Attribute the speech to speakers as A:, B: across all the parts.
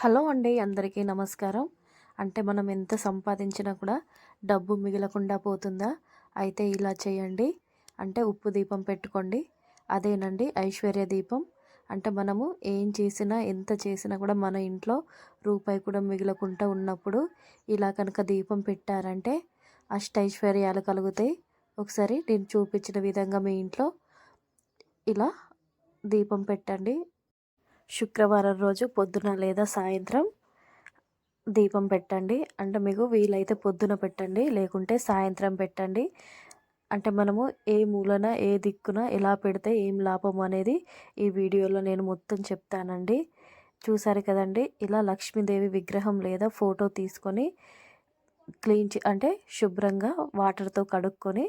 A: Hello అండి, అందరికీ నమస్కారం. అంటే మనం ఎంత సంపాదించినా కూడా డబ్బు మిగలకుండా పోతుందా? అయితే ఇలా చేయండి. అంటే ఉప్పు దీపం పెట్టుకోండి. అదేనండి ఐశ్వర్య దీపం. అంటే మనము ఏం చేసినా ఎంత చేసినా కూడా మన ఇంట్లో రూపాయి కూడా మిగలకుండా ఉన్నప్పుడు ఇలా కనుక దీపం పెట్టారంటే అష్టైశ్వర్యాలు కలుగుతాయి. ఒకసారి నేను చూపించిన విధంగా మీ ఇంట్లో ఇలా దీపం పెట్టండి. శుక్రవారం రోజు పొద్దున లేదా సాయంత్రం దీపం పెట్టండి. అంటే మీకు వీలైతే పొద్దున పెట్టండి, లేకుంటే సాయంత్రం పెట్టండి. అంటే మనము ఏ మూలన ఏ దిక్కున ఎలా పెడితే ఏం లాభం అనేది ఈ వీడియోలో నేను మొత్తం చెప్తానండి. చూసారు కదండి, ఇలా లక్ష్మీదేవి విగ్రహం లేదా ఫోటో తీసుకొని అంటే శుభ్రంగా వాటర్తో కడుక్కొని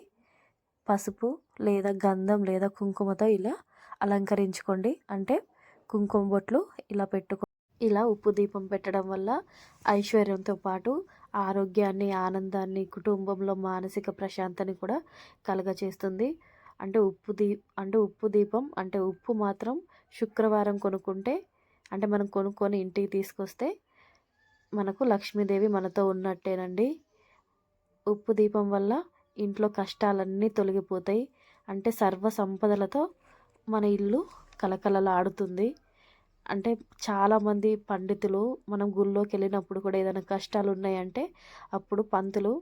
A: పసుపు లేదా గంధం లేదా కుంకుమతో ఇలా అలంకరించుకోండి. అంటే కుంకుమ బొట్లు ఇలా ఇలా ఉప్పు దీపం పెట్టడం వల్ల ఐశ్వర్యంతో పాటు ఆరోగ్యాన్ని, ఆనందాన్ని, కుటుంబంలో మానసిక ప్రశాంతని కూడా కలగచేస్తుంది. అంటే ఉప్పు దీపం అంటే ఉప్పు మాత్రం శుక్రవారం కొనుక్కుంటే, అంటే మనం కొనుక్కొని ఇంటికి తీసుకొస్తే మనకు లక్ష్మీదేవి మనతో ఉన్నట్టేనండి. ఉప్పు దీపం వల్ల ఇంట్లో కష్టాలన్నీ తొలగిపోతాయి. అంటే సర్వ సంపదలతో మన ఇల్లు కలకలలాడుతుంది. అంటే చాలామంది పండితులు మనం గుళ్ళోకి వెళ్ళినప్పుడు కూడా ఏదైనా కష్టాలు ఉన్నాయంటే అప్పుడు పంతులు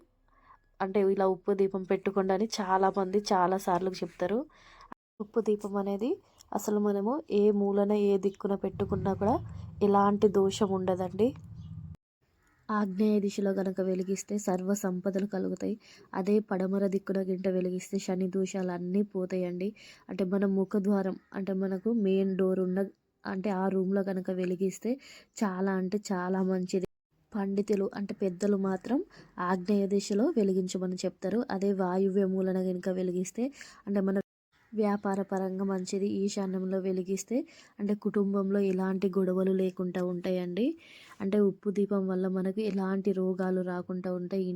A: అంటే ఇలా ఉప్పు దీపం పెట్టుకోండి అని చాలామంది చాలాసార్లు చెప్తారు. ఉప్పు దీపం అనేది అసలు మనము ఏ మూలన ఏ దిక్కున పెట్టుకున్నా కూడా ఎలాంటి దోషం ఉండదండి. ఆగ్నేయ దిశలో కనుక వెలిగిస్తే సర్వ సంపదలు కలుగుతాయి. అదే పడమర దిక్కున గింట వెలిగిస్తే శని దోషాలు అన్నీ పోతాయండి. అంటే మన ముఖద్వారం అంటే మనకు మెయిన్ డోర్ ఉన్న అంటే ఆ రూమ్లో కనుక వెలిగిస్తే చాలా అంటే చాలా మంచిది. పండితులు అంటే పెద్దలు మాత్రం ఆగ్నేయ దిశలో వెలిగించమని చెప్తారు. అదే వాయువ్య మూలన కనుక వెలిగిస్తే అంటే మన వ్యాపార పరంగా మంచిది. ఈశాన్యంలో వెలిగిస్తే అంటే కుటుంబంలో ఎలాంటి గొడవలు లేకుండా ఉంటాయండి. అంటే ఉప్పు దీపం వల్ల మనకు ఎలాంటి రోగాలు రాకుండా ఉంటాయి.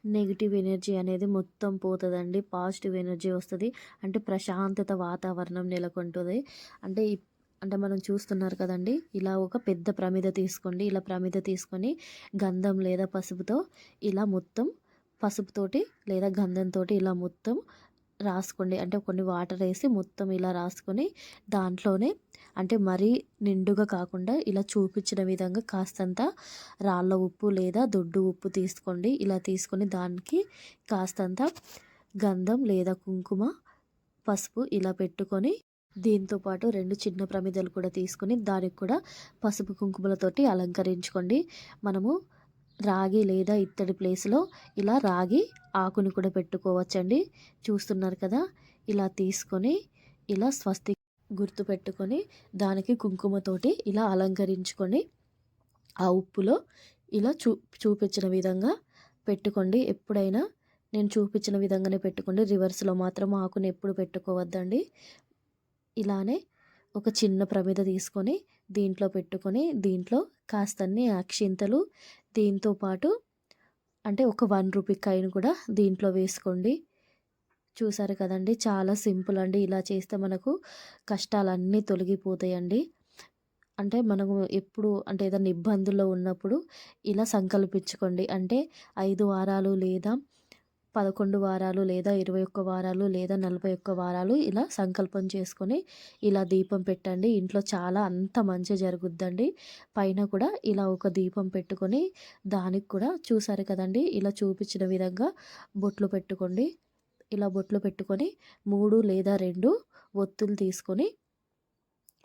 A: నెగిటివ్ ఎనర్జీ అనేది మొత్తం పోతుందండి. పాజిటివ్ ఎనర్జీ వస్తుంది. అంటే ప్రశాంతత వాతావరణం నెలకొంటుంది. అంటే అంటే మనం చూస్తున్నారు కదండి, ఇలా ఒక పెద్ద ప్రమిద తీసుకోండి. ఇలా ప్రమిద తీసుకొని గంధం లేదా పసుపుతో ఇలా మొత్తం పసుపుతోటి లేదా గంధంతో ఇలా మొత్తం రాసుకోండి. అంటే కొన్ని వాటర్ వేసి మొత్తం ఇలా రాసుకొని దాంట్లోనే అంటే మరీ నిండుగా కాకుండా ఇలా చూపించిన విధంగా కాస్తంత రాళ్ళ ఉప్పు లేదా దొడ్డు ఉప్పు తీసుకోండి. ఇలా తీసుకొని దానికి కాస్తంత గంధం లేదా కుంకుమ, పసుపు ఇలా పెట్టుకొని దీంతోపాటు 2 చిన్న ప్రమిదలు కూడా తీసుకొని దానికి కూడా పసుపు కుంకుమలతోటి అలంకరించుకోండి. మనము రాగి లేదా ఇత్తడి ప్లేస్లో ఇలా రాగి ఆకుని కూడా పెట్టుకోవచ్చండి. చూస్తున్నారు కదా, ఇలా తీసుకొని ఇలా స్వస్తి గుర్తు పెట్టుకొని దానికి కుంకుమతోటి ఇలా అలంకరించుకొని ఆ ఉప్పులో ఇలా చూపించిన విధంగా పెట్టుకోండి. ఎప్పుడైనా నేను చూపించిన విధంగానే పెట్టుకోండి. రివర్స్లో మాత్రం ఆకుని ఎప్పుడు పెట్టుకోవద్దండి. ఇలానే ఒక చిన్న ప్రమిద తీసుకొని దీంట్లో పెట్టుకొని దీంట్లో కాస్తన్ని అక్షింతలు, దీంతోపాటు అంటే ఒక 1 రూపీ కాయిన్ కూడా దీంట్లో వేసుకోండి. చూసారు కదండి, చాలా సింపుల్ అండి. ఇలా చేస్తే మనకు కష్టాలన్నీ తొలగిపోతాయండి. అంటే మనము ఎప్పుడు అంటే ఏదైనా ఇబ్బందుల్లో ఉన్నప్పుడు ఇలా సంకల్పించుకోండి. అంటే 5 వారాలు లేదా 11 వారాలు లేదా 21 వారాలు లేదా 41 వారాలు ఇలా సంకల్పం చేసుకొని ఇలా దీపం పెట్టండి. ఇంట్లో చాలా అంత మంచి జరుగుద్దండి. పైన కూడా ఇలా ఒక దీపం పెట్టుకొని దానికి కూడా చూసారు కదండి, ఇలా చూపించిన విధంగా బొట్లు పెట్టుకోండి. ఇలా బొట్లు పెట్టుకొని 3 లేదా 2 ఒత్తులు తీసుకొని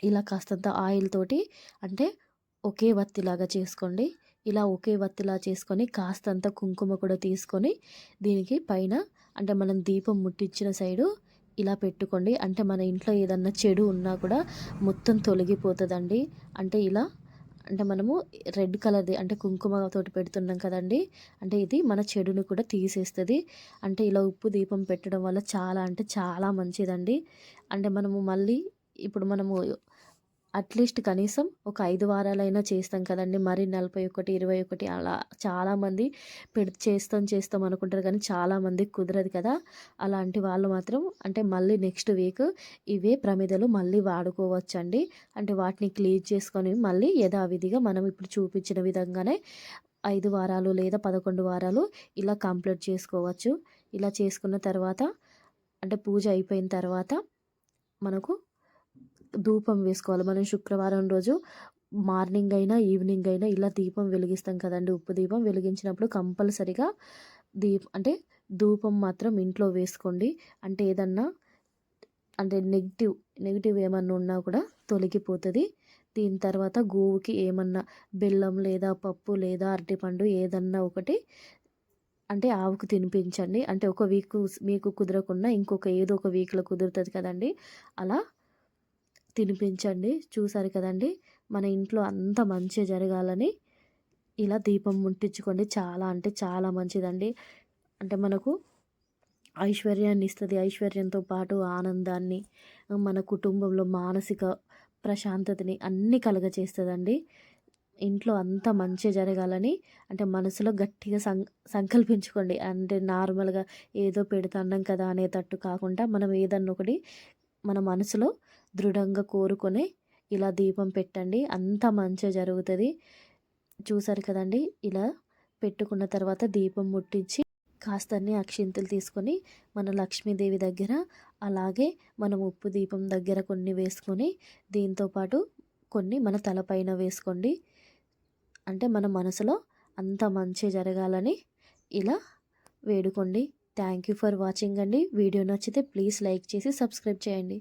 A: ఇలా కాస్తంత ఆయిల్ తోటి అంటే ఒకే వత్తిలాగా చేసుకోండి. ఇలా ఒకే వత్తిలా చేసుకొని కాస్తంత కుంకుమ కూడా తీసుకొని దీనికి పైన అంటే మనం దీపం ముట్టించిన సైడు ఇలా పెట్టుకోండి. అంటే మన ఇంట్లో ఏదన్నా చెడు ఉన్నా కూడా మొత్తం తొలగిపోతుందండి. అంటే ఇలా అంటే మనము రెడ్ కలర్ది అంటే కుంకుమతోటి పెడుతున్నాం కదండి, అంటే ఇది మన చెడుని కూడా తీసేస్తుంది. అంటే ఇలా ఉప్పు దీపం పెట్టడం వల్ల చాలా అంటే చాలా మంచిదండి. అంటే మనము మళ్ళీ ఇప్పుడు మనము అట్లీస్ట్ కనీసం ఒక 5 వారాలైనా చేస్తాం కదండీ! మరి 41, 21 అలా చాలామంది చేస్తాం అనుకుంటారు కానీ చాలామందికి కుదరదు కదా! అలాంటి వాళ్ళు మాత్రం అంటే మళ్ళీ నెక్స్ట్ వీక్ ఇవే ప్రమిదలు మళ్ళీ వాడుకోవచ్చండి. అంటే వాటిని క్లీన్ చేసుకొని మళ్ళీ యథావిధిగా మనం ఇప్పుడు చూపించిన విధంగానే 5 వారాలు లేదా 11 వారాలు ఇలా కంప్లీట్ చేసుకోవచ్చు. ఇలా చేసుకున్న తర్వాత అంటే పూజ అయిపోయిన తర్వాత మనకు ధూపం వేసుకోవాలి. మనం శుక్రవారం రోజు మార్నింగ్ అయినా, ఈవినింగ్ అయినా ఇలా దీపం వెలిగిస్తాం కదండీ! ఉప్పు దీపం వెలిగించినప్పుడు కంపల్సరీగా అంటే ధూపం మాత్రం ఇంట్లో వేసుకోండి. అంటే ఏదన్నా అంటే నెగెటివ్ ఏమన్నా ఉన్నా కూడా తొలగిపోతది. దీని తర్వాత గోవుకి ఏమన్నా బెల్లం లేదా పప్పు లేదా అరటిపండు ఏదన్నా ఒకటి అంటే ఆవుకు తినిపించండి. అంటే ఒక వీక్ మీకు కుదరకుండా ఇంకొక ఏదో ఒక వీక్‌లో కుదురుతది కదండీ! అలా తినిపించండి. చూసారు కదండీ! మన ఇంట్లో అంతా మంచే జరగాలని ఇలా దీపం ముట్టించుకోండి. చాలా అంటే చాలా మంచిదండి. అంటే మనకు ఐశ్వర్యాన్ని ఇస్తది. ఐశ్వర్యంతో పాటు ఆనందాన్ని, మన కుటుంబంలో మానసిక ప్రశాంతతని అన్నీ కలుగజేస్తదండి. ఇంట్లో అంతా మంచే జరగాలని అంటే మనసులో గట్టిగా సంకల్పించుకోండి. అంటే నార్మల్‌గా ఏదో పెడతన్నాం కదా అనేటట్టు కాకుండా మనం ఏదన్నా ఒకటి మన మనసులో దృఢంగా కోరుకొని ఇలా దీపం పెట్టండి. అంతా మంచే జరుగుతది. చూసారు కదండీ! ఇలా పెట్టుకున్న తర్వాత దీపం ముట్టించి కాస్తన్ని అక్షింతలు తీసుకొని మన లక్ష్మీదేవి దగ్గర, అలాగే మనం ఉప్పు దీపం దగ్గర కొన్ని వేసుకొని దీంతో పాటు కొన్ని మన తలపైన వేసుకోండి. అంటే మన మనసులో అంత మంచి జరగాలని ఇలా వేడుకోండి. థ్యాంక్ యూ ఫర్ వాచింగ్ అండి. వీడియో నచ్చితే ప్లీజ్ లైక్ చేసి సబ్స్క్రైబ్ చేయండి.